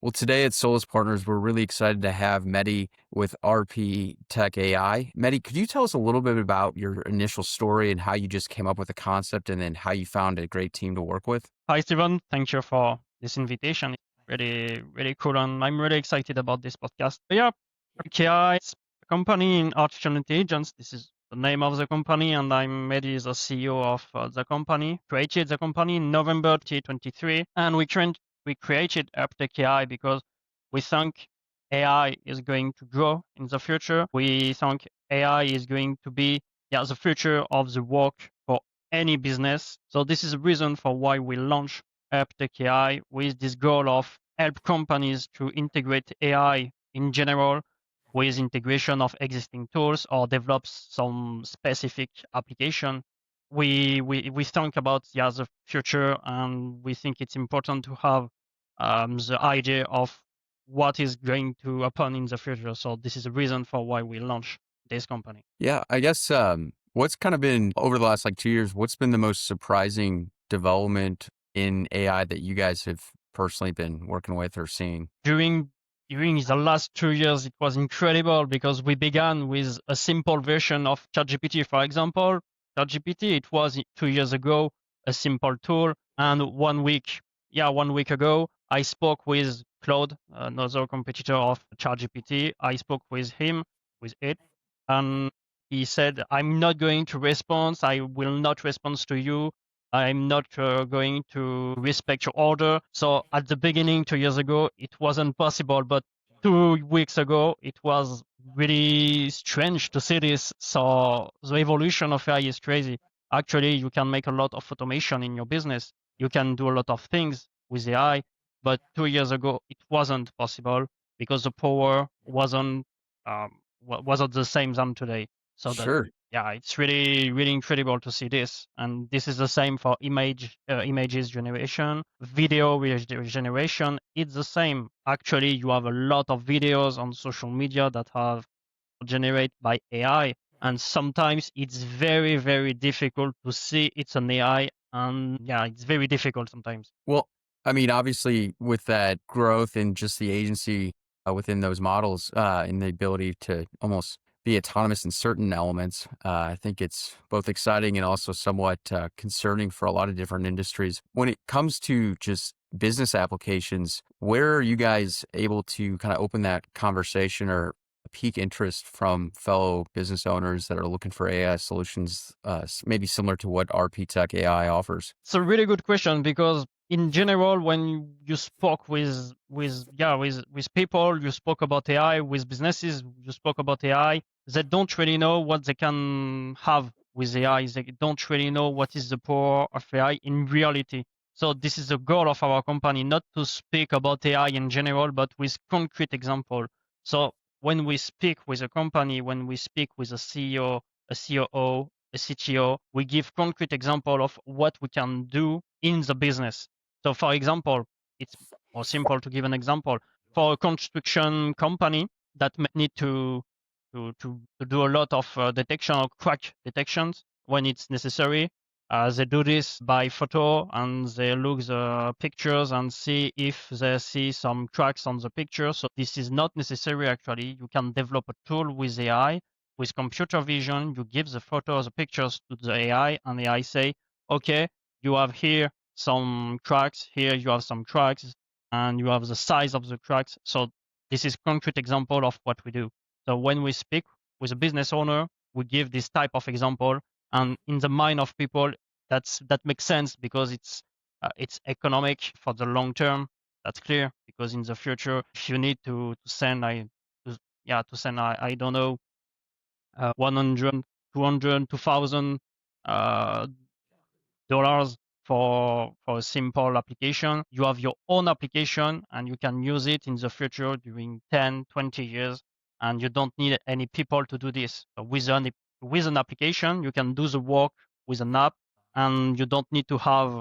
Well, today at Solus Partners, we're really excited to have Mehdi with RPTech AI. Mehdi, could you tell us a little bit about your initial story and how you just came up with the concept and then how you found a great team to work with? Hi, Steven. Thank you for this invitation. It's really, really cool. And I'm really excited about this podcast. Yeah, RPTech is a company in artificial intelligence. This is the name of the company. And I'm Mehdi, the CEO of the company. Created the company in November 2023. And we created RPTech AI because we think AI is going to grow in the future. We think AI is going to be the future of the work for any business. So this is a reason for why we launch RPTech AI with this goal of help companies to integrate AI in general with integration of existing tools or develop some specific application. We think about the future, and we think it's important to have the idea of what is going to happen in the future. So this is the reason for why we launch this company. Yeah, I guess what's kind of been over the last 2 years, what's been the most surprising development in AI that you guys have personally been working with or seeing? During the last 2 years, it was incredible because we began with a simple version of ChatGPT. For example, ChatGPT, it was 2 years ago a simple tool, and 1 week ago, I spoke with Claude, another competitor of ChatGPT. I spoke with it, and he said, "I'm not going to respond. I will not respond to you. I'm not going to respect your order." So at the beginning, 2 years ago, it wasn't possible, but 2 weeks ago, it was really strange to see this. So the evolution of AI is crazy. Actually, you can make a lot of automation in your business. You can do a lot of things with AI, but 2 years ago, it wasn't possible because the power wasn't the same than today. So that Sure. yeah, it's really, really incredible to see this. And this is the same for images generation, video generation. It's the same. Actually, you have a lot of videos on social media that have generated by AI. And sometimes it's very, very difficult to see it's an AI. And yeah, it's very difficult sometimes. Well, I mean, obviously, with that growth and just the agency within those models and the ability to almost be autonomous in certain elements, I think it's both exciting and also somewhat concerning for a lot of different industries. When it comes to just business applications, where are you guys able to kind of open that conversation or peak interest from fellow business owners that are looking for AI solutions, maybe similar to what RP Tech AI offers? It's a really good question because in general, when you spoke with people, you spoke about AI, with businesses, you spoke about AI, they don't really know what they can have with AI. They don't really know what is the power of AI in reality. So this is the goal of our company, not to speak about AI in general, but with concrete example. So when we speak with a company, when we speak with a CEO, a COO, a CTO, we give concrete example of what we can do in the business. So for example, it's more simple to give an example. For a construction company that may need to do a lot of detection or crack detections when it's necessary, they do this by photo, and they look the pictures and see if they see some cracks on the picture. So this is not necessary actually. You can develop a tool with AI, with computer vision. You give the photos, the pictures to the AI, and the AI say, okay, you have here some cracks, here you have some cracks, and you have the size of the cracks. So this is concrete example of what we do. So when we speak with a business owner, we give this type of example, and in the mind of people, that makes sense because it's economic for the long term. That's clear because in the future, if you need to send, I don't know, 100, 200, 2000 uh, dollars for a simple application. You have your own application and you can use it in the future during 10, 20 years, and you don't need any people to do this. So with an application, you can do the work with an app, and you don't need to have,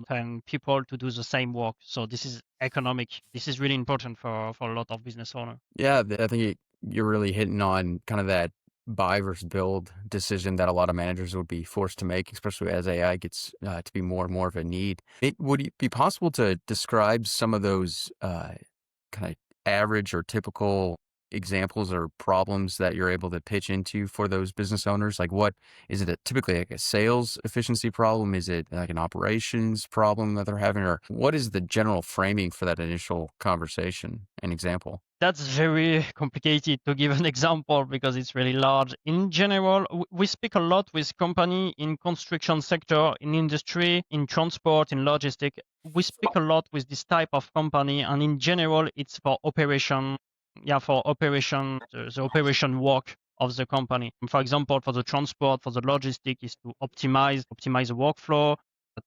10 people to do the same work. So this is economic. This is really important for a lot of business owners. Yeah, I think you're really hitting on kind of that buy versus build decision that a lot of managers would be forced to make, especially as AI gets to be more and more of a need. Would it be possible to describe some of those kind of average or typical examples or problems that you're able to pitch into for those business owners? Like, what is it? Typically like a sales efficiency problem? Is it like an operations problem that they're having, or what is the general framing for that initial conversation and example? That's very complicated to give an example because it's really large. In general, we speak a lot with company in construction sector, in industry, in transport, in logistic. We speak a lot with this type of company, and in general, it's for operation. Yeah, for operation, the operation work of the company. For example, for the transport, for the logistic, is to optimize the workflow,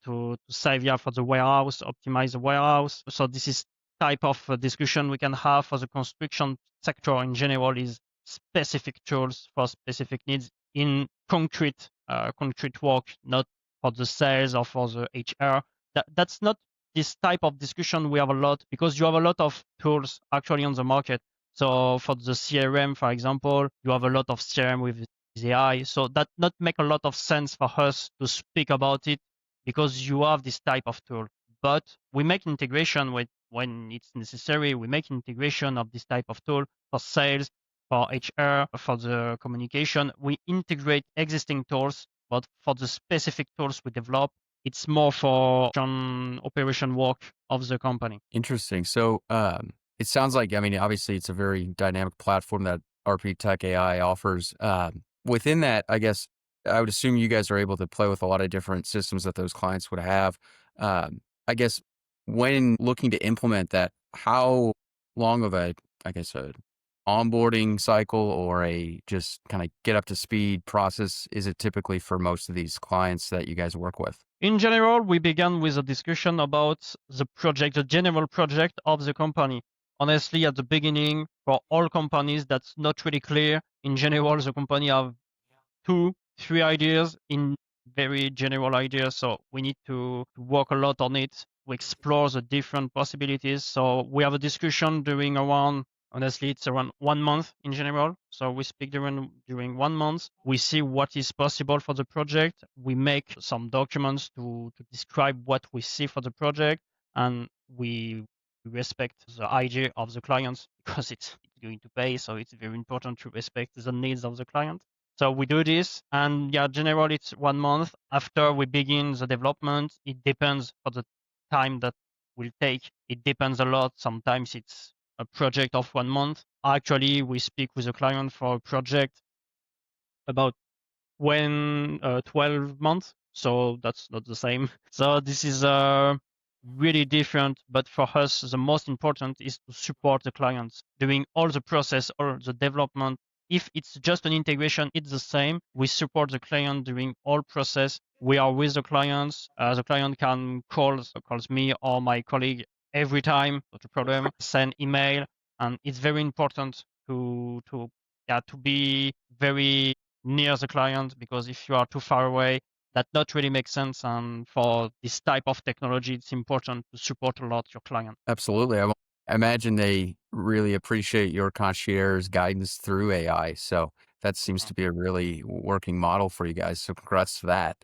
to save, yeah, for the warehouse, optimize the warehouse. So this is type of discussion we can have for the construction sector in general is specific tools for specific needs in concrete work, not for the sales or for the HR. That's not this type of discussion we have a lot because you have a lot of tools actually on the market. So for the CRM, for example, you have a lot of CRM with AI. So that not make a lot of sense for us to speak about it because you have this type of tool. But we make integration with when it's necessary. We make integration of this type of tool for sales, for HR, for the communication. We integrate existing tools, but for the specific tools we develop, it's more for operation work of the company. Interesting. So, it sounds like, I mean, obviously it's a very dynamic platform that RPTech AI offers. Within that, I guess I would assume you guys are able to play with a lot of different systems that those clients would have. I guess when looking to implement that, how long of a, I guess, a onboarding cycle or a just kind of get up to speed process is it typically for most of these clients that you guys work with? In general, we began with a discussion about the project, the general project of the company. Honestly, at the beginning, for all companies, that's not really clear. In general, the company have two, three ideas in very general ideas. So we need to work a lot on it. We explore the different possibilities. So we have a discussion during around, honestly, it's around 1 month in general. So we speak during 1 month. We see what is possible for the project. We make some documents to describe what we see for the project, and we respect the idea of the clients because it's going to pay. So it's very important to respect the needs of the client. So we do this, and yeah, generally it's 1 month after we begin the development. It depends for the time that will take. It depends a lot. Sometimes it's a project of 1 month. Actually, we speak with the client for a project about 12 months. So that's not the same. So this is really different. But for us, the most important is to support the clients doing all the process or the development. If it's just an integration, it's the same. We support the client during all process. We are with the clients. The client can calls me or my colleague every time. Not a problem. Send email, and it's very important to be very near the client because if you are too far away, that not really makes sense. And for this type of technology, it's important to support a lot your client. Absolutely. I imagine they really appreciate your concierge guidance through AI. So that seems to be a really working model for you guys. So congrats to that.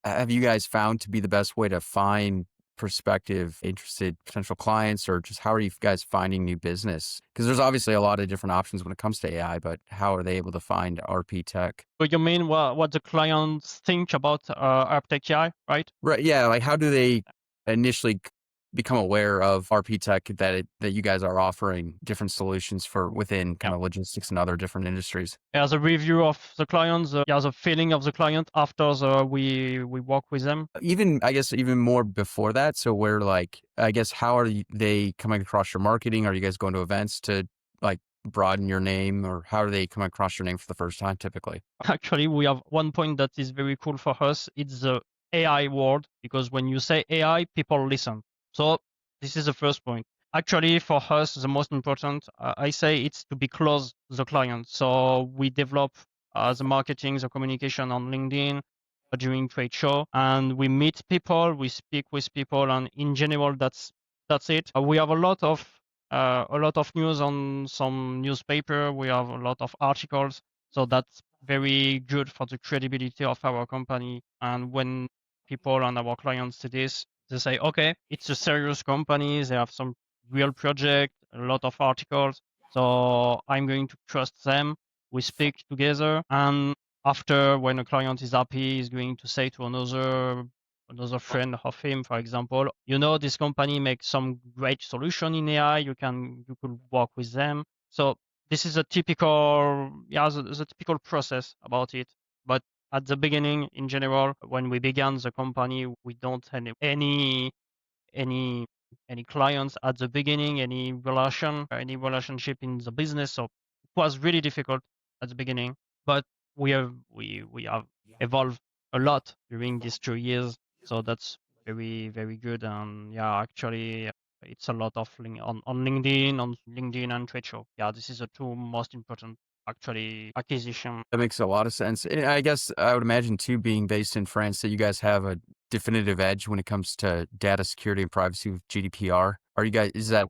Have you guys found to be the best way to find prospective, interested potential clients, or just how are you guys finding new business? Because there's obviously a lot of different options when it comes to AI, but how are they able to find RP tech? So you mean what the clients think about RPTech AI, right? Right. Yeah. Like, how do they initially become aware of RP Tech that you guys are offering different solutions for within Yeah. kind of logistics and other different industries? As a review of the client, the feeling of the client after we work with them. Even, I guess, even more before that. So, where like, I guess, how are they coming across your marketing? Are you guys going to events to like broaden your name, or how are they coming across your name for the first time typically? Actually, we have one point that is very cool for us. It's the AI word, because when you say AI, people listen. So this is the first point. Actually, for us, the most important, I say, it's to be close to the client. So we develop the marketing, the communication on LinkedIn during trade show, and we meet people, we speak with people, and in general, that's it. We have a lot of news on some newspaper. We have a lot of articles, so that's very good for the credibility of our company. And when people and our clients see this, they say, okay, it's a serious company. They have some real project, a lot of articles. So I'm going to trust them. We speak together, and after, when a client is happy, he's going to say to another friend of him, for example, this company makes some great solution in AI. You could work with them. So this is a typical, yeah, the typical process about it. But at the beginning, in general, when we began the company, we don't have any any clients at the beginning, any relationship in the business. So it was really difficult at the beginning, but we have evolved a lot during these 2 years. So that's very good. And yeah, actually, it's a lot of on LinkedIn and trade show. Yeah, this is the two most important actually acquisition. That makes a lot of sense. And I guess I would imagine too, being based in France, that you guys have a definitive edge when it comes to data security and privacy with GDPR. Is that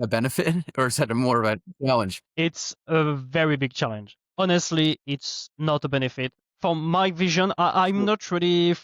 a benefit or is that a more of a challenge? It's a very big challenge. Honestly, it's not a benefit. From my vision, I'm not ready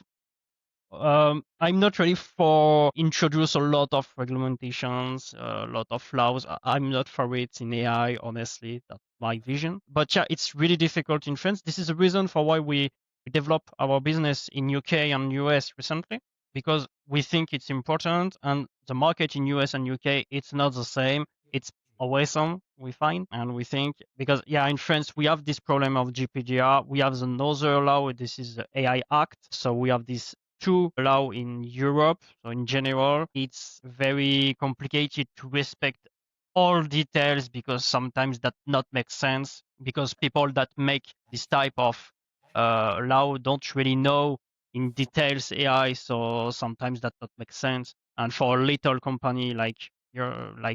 for introduce a lot of regulations, a lot of laws. I'm not for it in AI, honestly. That's my vision. But yeah, it's really difficult in France. This is the reason for why we develop our business in UK and US recently, because we think it's important, and the market in US and UK, it's not the same. It's awesome, we find, and we think, because yeah, in France we have this problem of GPDR. We have another law. This is the AI Act. So we have this two law in Europe. So in general, it's very complicated to respect all details, because sometimes that not make sense, because people that make this type of law don't really know in details AI. So sometimes that not make sense. And for a little company like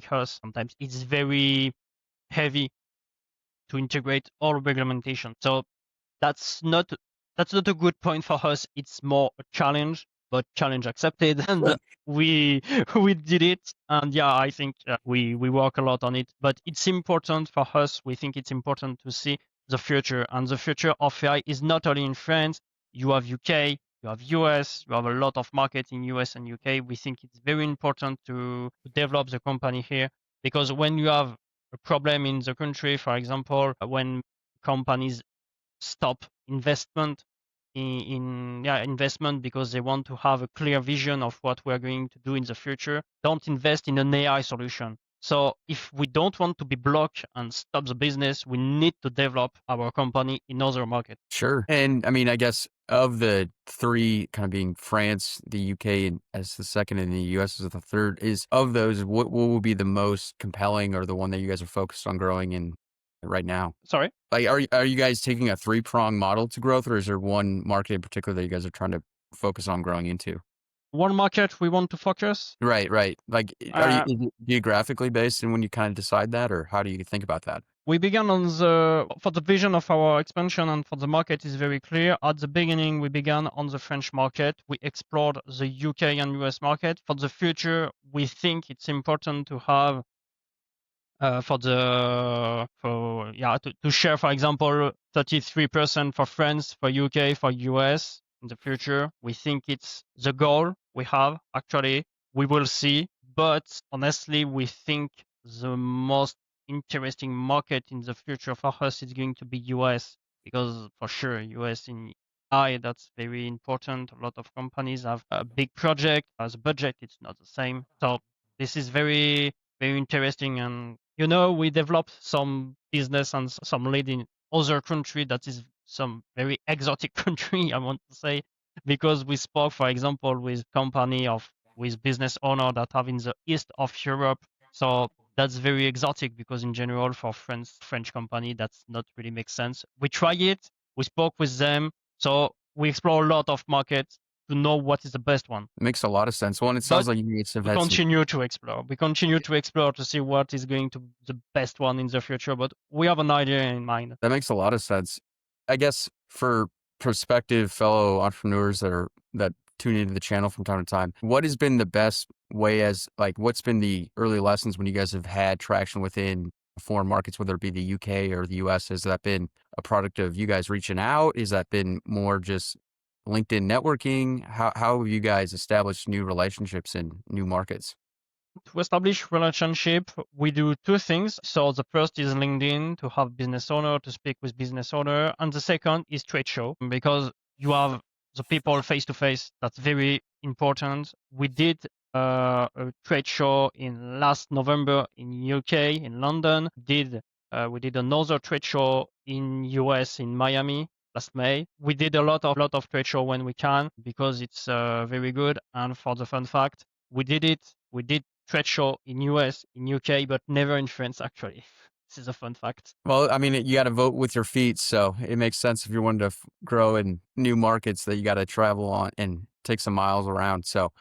us, sometimes it's very heavy to integrate all regulation. So that's not that's not a good point for us. It's more a challenge, but challenge accepted, and we we did it. And yeah, I think we work a lot on it. But it's important for us. We think it's important to see the future, and the future of AI is not only in France. You have UK, you have US, you have a lot of market in US and UK. We think it's very important to develop the company here, because when you have a problem in the country, for example, when companies stop investment investment because they want to have a clear vision of what we're going to do in the future, don't invest in an AI solution. So if we don't want to be blocked and stop the business, we need to develop our company in other markets. Sure. And I mean, I guess of the three, kind of being France, the UK, and as the second, and the US as the third, is of those, what will be the most compelling or the one that you guys are focused on growing in right now? Sorry. Like, are you guys taking a three-prong model to growth, or is there one market in particular that you guys are trying to focus on growing into? One market we want to focus. Right, right. Like, Uh, is it geographically based, and when you kind of decide that, or how do you think about that? we began for the vision of our expansion, and for the market is very clear. At the beginning, we began on the French market. We explored the UK and US market. For the future, we think it's important to have to share, for example, 33% for France, for UK, for US in the future. We think it's the goal we have. Actually, we will see. But honestly, we think the most interesting market in the future for us is going to be US, because for sure US in AI, that's very important. A lot of companies have a big project. As a budget, it's not the same. So this is very interesting. And we developed some business and some lead in other country that is some very exotic country, I want to say, because we spoke, for example, with business owner that have in the east of Europe. So that's very exotic, because in general for French company, that's not really makes sense. We try it, we spoke with them, so we explore a lot of markets to know what is the best one. It makes a lot of sense. Well, and it But sounds like you guys have we had some. continue to explore. We continue to explore to see what is going to be the best one in the future. But we have an idea in mind. That makes a lot of sense. I guess for prospective fellow entrepreneurs that tune into the channel from time to time, what has been the best way, as like, what's been the early lessons when you guys have had traction within foreign markets, whether it be the UK or the US? Has that been a product of you guys reaching out? Has that been more just LinkedIn networking? How have you guys established new relationships in new markets? To establish relationship, we do two things. So the first is LinkedIn to have business owner, to speak with business owner. And the second is trade show because you have the people face to face. That's very important. We did a trade show in last November in UK, in London. We did another trade show in US, in Miami last May. We did a lot of trade show when we can because it's very good. And for the fun fact, we did trade show in US, in UK, but never in France actually. This is a fun fact. Well, I mean, you got to vote with your feet, so it makes sense if you're wanting to grow in new markets that you got to travel on and take some miles around. So,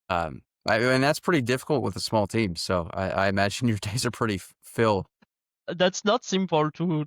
and that's pretty difficult with a small team. So I imagine your days are pretty filled. That's not simple to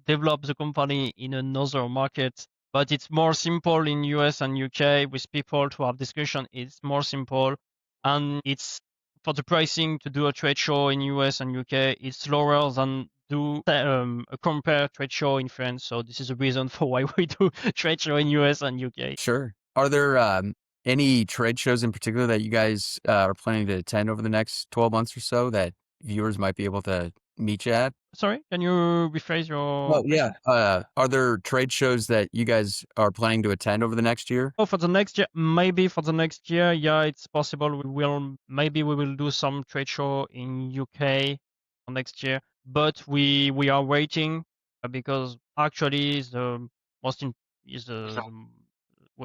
develop the company in another market, but it's more simple in US and UK with people to have discussion. It's more simple, and it's for the pricing to do a trade show in US and UK. It's lower than do a compare trade show in France. So this is a reason for why we do trade show in US and UK. Sure. Are there any trade shows in particular that you guys are planning to attend over the next 12 months or so that viewers might be able to meet you at? Sorry, can you rephrase your Well, yeah. question? Are there trade shows that you guys are planning to attend over the next year? Oh, for the next year, maybe for the next year, yeah, it's possible. We will do some trade show in UK for next year, but we are waiting because actually the most in, is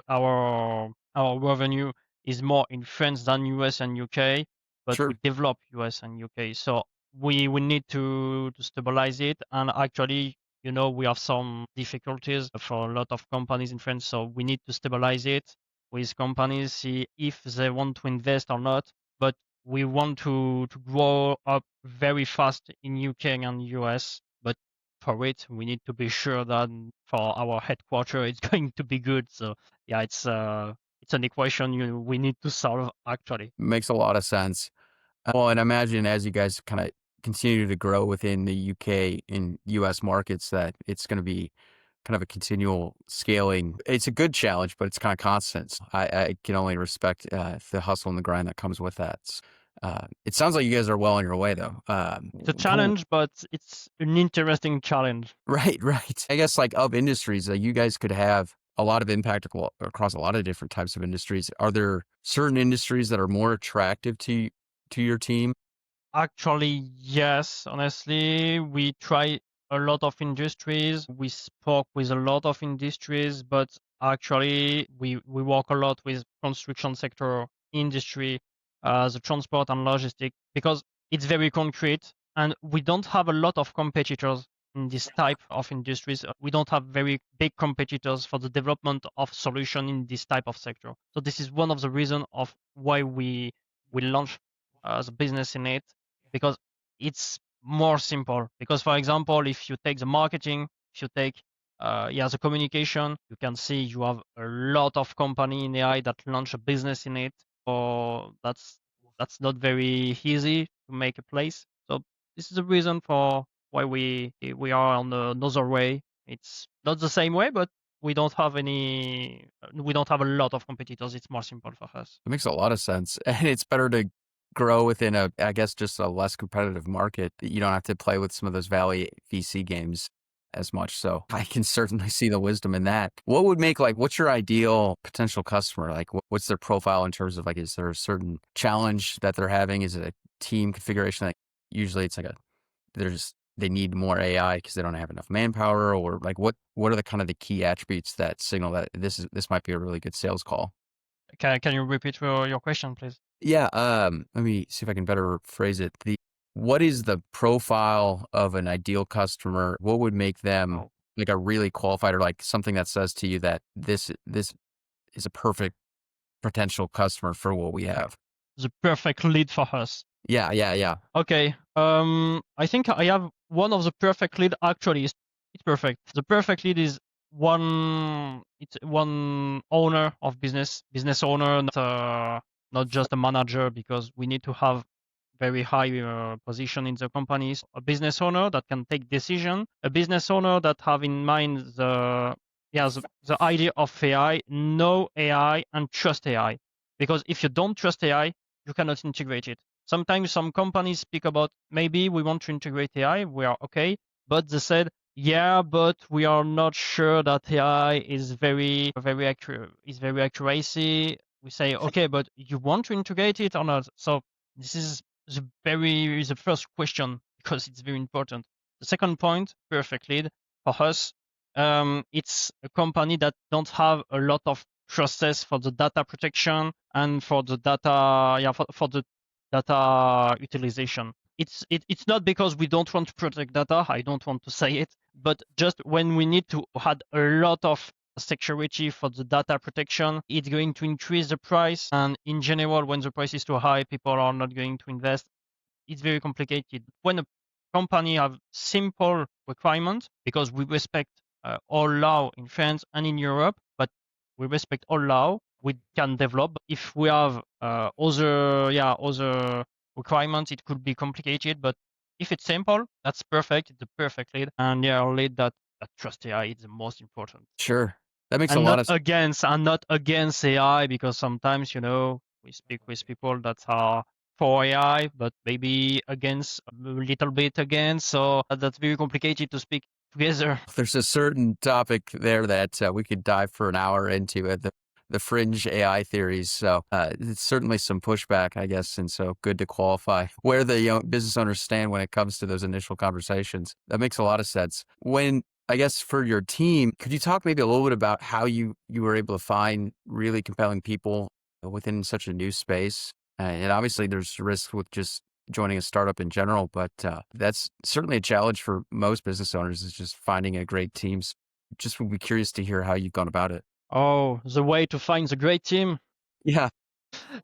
our revenue is more in France than US and UK, but we Sure. develop US and UK, so we need to stabilize it. And actually, we have some difficulties for a lot of companies in France, so we need to stabilize it with companies, see if they want to invest or not. But we want to grow up very fast in UK and US. But for it, we need to be sure that for our headquarters, it's going to be good. So yeah, it's an equation we need to solve actually. Makes a lot of sense. Well, and I imagine as you guys kind of continue to grow within the UK and US markets, that it's going to be kind of a continual scaling. It's a good challenge, but it's kind of constant. I can only respect the hustle and the grind that comes with that. It sounds like you guys are well on your way, though. It's a Kind of challenge, but it's an interesting challenge. right, right. I guess like of industries that you guys could have a lot of impact across a lot of different types of industries. Are there certain industries that are more attractive to your team? Actually, yes. Honestly, we try a lot of industries. We spoke with a lot of industries, but actually, we work a lot with construction sector industry, the transport and logistic, because it's very concrete, and we don't have a lot of competitors in this type of industries. We don't have very big competitors for the development of solution in this type of sector. So this is one of the reasons of why we launch the business in it, because it's more simple. Because for example, if you take the marketing, if you take the communication, you can see you have a lot of company in AI that launch a business in it. Or that's not very easy to make a place. So this is the reason for why we are on another way. It's not the same way, but we don't have a lot of competitors. It's more simple for us. It makes a lot of sense. And it's better to grow within I guess, just a less competitive market. You don't have to play with some of those Valley VC games as much. So I can certainly see the wisdom in that. What would make what's your ideal potential customer? Like, what's their profile in terms of is there a certain challenge that they're having? Is it a team configuration? Like, usually it's they need more AI because they don't have enough manpower, or what are the kind of the key attributes that signal that this might be a really good sales call? Can you repeat your question, please? Yeah, let me see if I can better phrase it. What is the profile of an ideal customer? What would make them Oh, like a really qualified, or like something that says to you that this is a perfect potential customer for what we have? the perfect lead for us. Yeah, yeah, yeah. Okay. I think I have one of the perfect lead. Actually, it's perfect. The perfect lead is one owner of business owner, not just a manager, because we need to have very high position in the companies. A business owner that can take decision. A business owner that have in mind the idea of AI, know AI, and trust AI. Because if you don't trust AI, you cannot integrate it. Sometimes some companies speak about maybe we want to integrate AI, we are okay, but they said, yeah, but we are not sure that AI is very accurate, is very accuracy. We say, okay, but you want to integrate it or not? So this is the first question because it's very important. The second point, perfect lead for us. It's a company that don't have a lot of process for the data protection and for the data, for the data utilization. It's not because we don't want to protect data. I don't want to say it, but just when we need to add a lot of security for the data protection, it's going to increase the price. And in general, when the price is too high, people are not going to invest. It's very complicated. When a company have simple requirements, because we respect all law in France and in Europe, but we respect all law, we can develop. If we have other requirements, it could be complicated. But if it's simple, that's perfect. It's the perfect lead, and yeah, a lead that trust AI is the most important. Sure. That makes a And lot not of against and not against AI, because sometimes we speak with people that are for AI, but maybe against a little bit against. So that's very complicated to speak together. there's a certain topic there that we could dive for an hour into it, the fringe AI theories. So it's certainly some pushback, I guess, and so good to qualify where the business owners stand when it comes to those initial conversations. That makes a lot of sense. When I guess for your team, could you talk maybe a little bit about how you were able to find really compelling people within such a new space? And obviously, there's risk with just joining a startup in general, but that's certainly a challenge for most business owners is just finding a great team. Just would be curious to hear how you've gone about it. Oh, the way to find the great team. Yeah,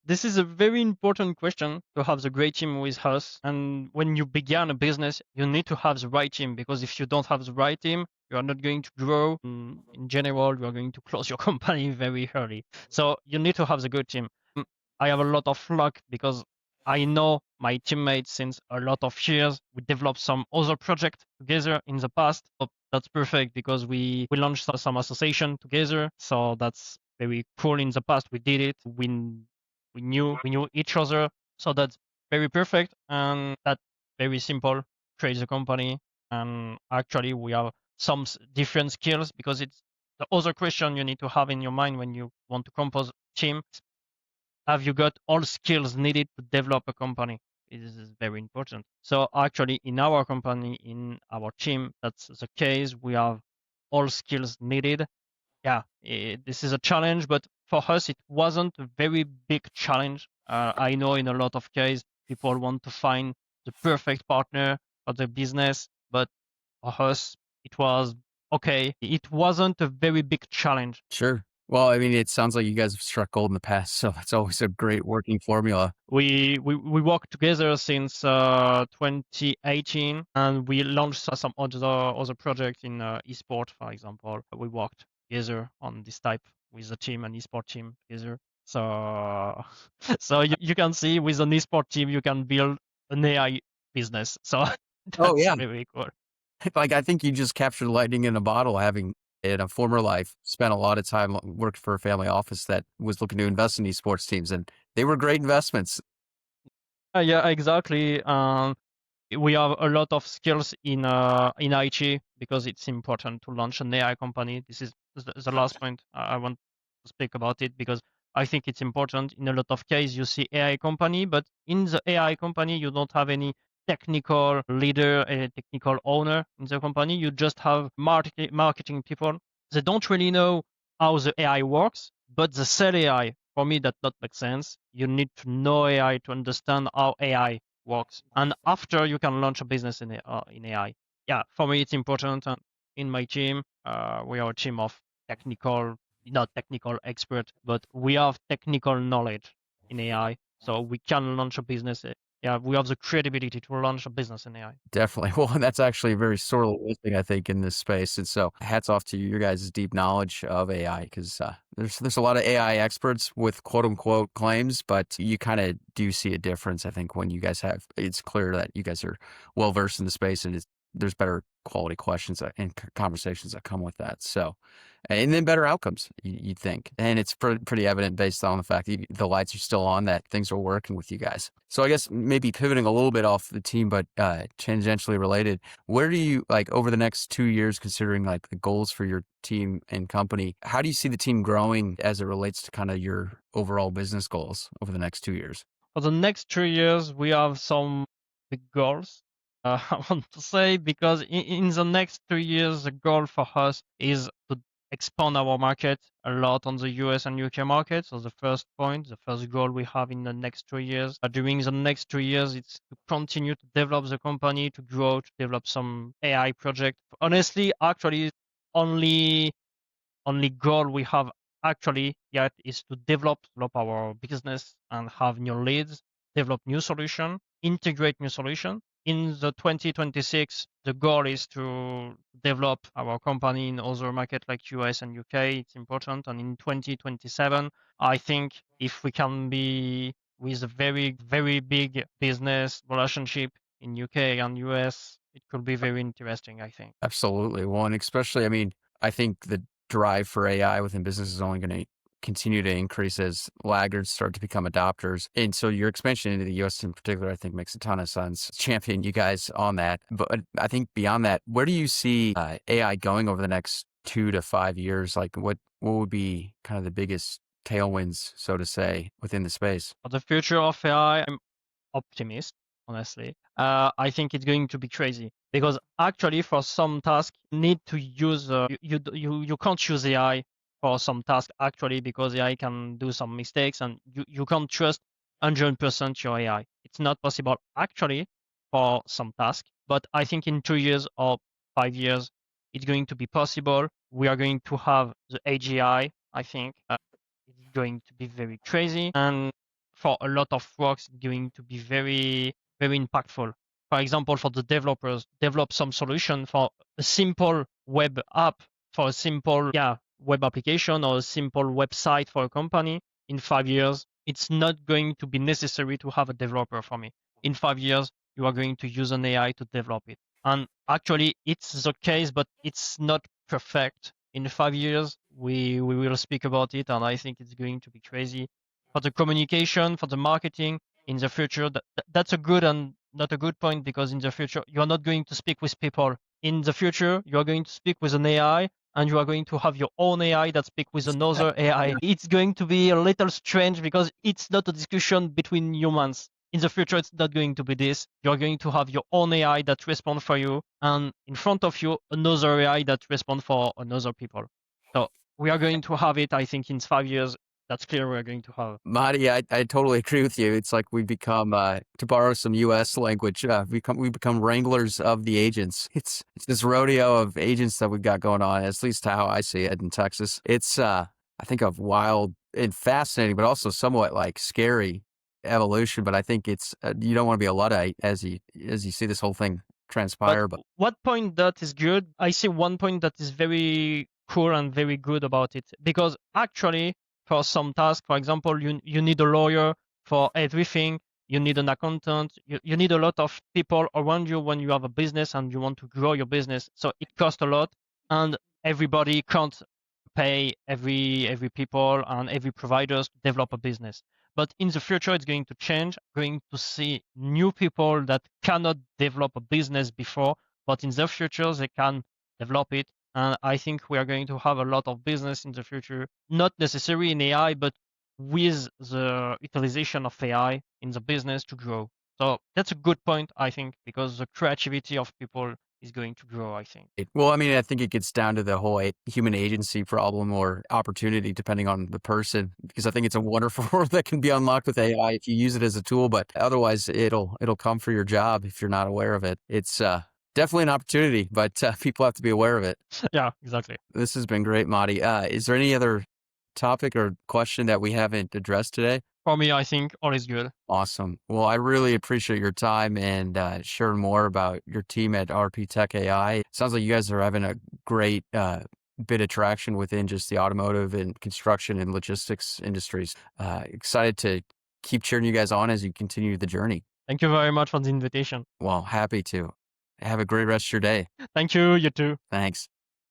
This is a very important question to have the great team with us. And when you begin a business, you need to have the right team, because if you don't have the right team, you are not going to grow. In general, you are going to close your company very early. So you need to have the good team. I have a lot of luck because I know my teammates since a lot of years. We developed some other project together in the past. So that's perfect because we launched some association together. So that's very cool. In the past, we did it. We knew each other. So that's very perfect, and that very simple. Create a company, and actually we have some different skills, because it's the other question you need to have in your mind when you want to compose team. Have you got all skills needed to develop a company? This is very important. So actually, in our company, in our team, that's the case. We have all skills needed. Yeah, this is a challenge, but for us, it wasn't a very big challenge. I know in a lot of cases, people want to find the perfect partner for the business, but for us, it was okay. It wasn't a very big challenge. sure. Well, I mean, it sounds like you guys have struck gold in the past, so that's always a great working formula. We worked together since 2018, and we launched some other projects in esport, for example. We worked together on this type with the team, an esport team together. So so you can see with an esport team you can build an AI business. So Oh that's yeah, very cool. like I think you just captured lightning in a bottle. Having in a former life spent a lot of time worked for a family office that was looking to invest in these sports teams, and they were great investments. Yeah, exactly. We have a lot of skills in IT, because it's important to launch an AI company. This is the last point I want to speak about it, because I think it's important. In a lot of cases, you see AI company, but in the AI company, you don't have any technical leader, a technical owner in the company. You just have marketing people. They don't really know how the AI works, but they sell AI. For me, that not makes sense. You need to know AI to understand how AI works, and after you can launch a business in AI. Yeah, for me it's important. And in my team, we are a team of technical, not technical expert, but we have technical knowledge in AI, so we can launch a business. Yeah, we have the credibility to launch a business in AI. Definitely. Well, and that's actually very sorely missing, I think, in this space. And so, hats off to your guys' deep knowledge of AI, because there's a lot of AI experts with quote unquote claims, but you kind of do see a difference. I think when you guys have, it's clear that you guys are well versed in the space, and there's better quality questions and conversations that come with that. So, and then better outcomes, you'd think. And it's pretty evident based on the fact that the lights are still on, that things are working with you guys. So I guess maybe pivoting a little bit off the team, but tangentially related, where do you, like, over the next 2 years, considering like the goals for your team and company, how do you see the team growing as it relates to kind of your overall business goals over the next 2 years? For the next 3 years, we have some big goals. I want to say because in the next 3 years, the goal for us is to expand our market a lot on the US and UK market. So the first point, the first goal we have in the next 3 years. During the next 3 years, it's to continue to develop the company, to grow, to develop some AI project. Honestly, actually, only only goal we have actually yet is to develop our business and have new leads, develop new solution, integrate new solution. In the 2026, the goal is to develop our company in other market like US and UK. It's important. And in 2027, I think if we can be with a very, very big business relationship in UK and US, it could be very interesting, I think. Absolutely. Well, and especially, I mean, I think the drive for AI within business is only going to continue to increase as laggards start to become adopters. And so your expansion into the US in particular, I think makes a ton of sense. Champion you guys on that. But I think beyond that, where do you see AI going over the next 2 to 5 years? Like what would be kind of the biggest tailwinds, so to say, within the space? For the future of AI, I'm optimist, honestly. I think it's going to be crazy because actually for some tasks you need to use you can't use AI for some tasks actually because AI can do some mistakes and you can't trust 100% your AI. It's not possible actually for some tasks, but I think in 2 years or 5 years it's going to be possible. We are going to have the AGI, I think. It's going to be very crazy. And for a lot of works, it's going to be very, very impactful. For example, for the developers, develop some solution for a simple web app, for a simple web application or a simple website for a company. In 5 years, it's not going to be necessary to have a developer for me. In 5 years, you are going to use an AI to develop it. And actually, it's the case, but it's not perfect. In 5 years, we will speak about it, and I think it's going to be crazy. For the communication, for the marketing, in the future, that's a good and not a good point because in the future, you are not going to speak with people. In the future, you are going to speak with an AI, and you are going to have your own AI that speak with another AI. It's going to be a little strange because it's not a discussion between humans. In the future, it's not going to be this. You're going to have your own AI that respond for you, and in front of you, another AI that respond for another people. So we are going to have it, I think, in 5 years. That's clear we are going to have. Marty, I totally agree with you. It's like we become, to borrow some US language, we become wranglers of the agents. It's this rodeo of agents that we've got going on, at least how I see it in Texas. It's, I think, a wild and fascinating, but also somewhat like scary evolution. But I think it's, you don't want to be a Luddite as you see this whole thing But transpire. But what point that is good? I see one point that is very cool and very good about it because actually for some tasks, for example, you need a lawyer for everything. You need an accountant. You need a lot of people around you when you have a business and you want to grow your business. So it costs a lot, and everybody can't pay every people and every providers to develop a business. But in the future, it's going to change. Going to see new people that cannot develop a business before, but in the future, they can develop it. And I think we are going to have a lot of business in the future, not necessarily in AI, but with the utilization of AI in the business to grow. So that's a good point, I think, because the creativity of people is going to grow, I think. well, I mean, I think it gets down to the whole human agency problem or opportunity, depending on the person, because I think it's a wonderful world that can be unlocked with AI if you use it as a tool. But otherwise, it'll come for your job if you're not aware of it. It's definitely an opportunity, but people have to be aware of it. Yeah, exactly. This has been great, Madi. Is there any other topic or question that we haven't addressed today? For me, I think all is good. Awesome. Well, I really appreciate your time and sharing more about your team at RPTech AI. Sounds like you guys are having a great bit of traction within just the automotive and construction and logistics industries. Excited to keep cheering you guys on as you continue the journey. Thank you very much for the invitation. Well, happy to. Have a great rest of your day. Thank you. You too. Thanks.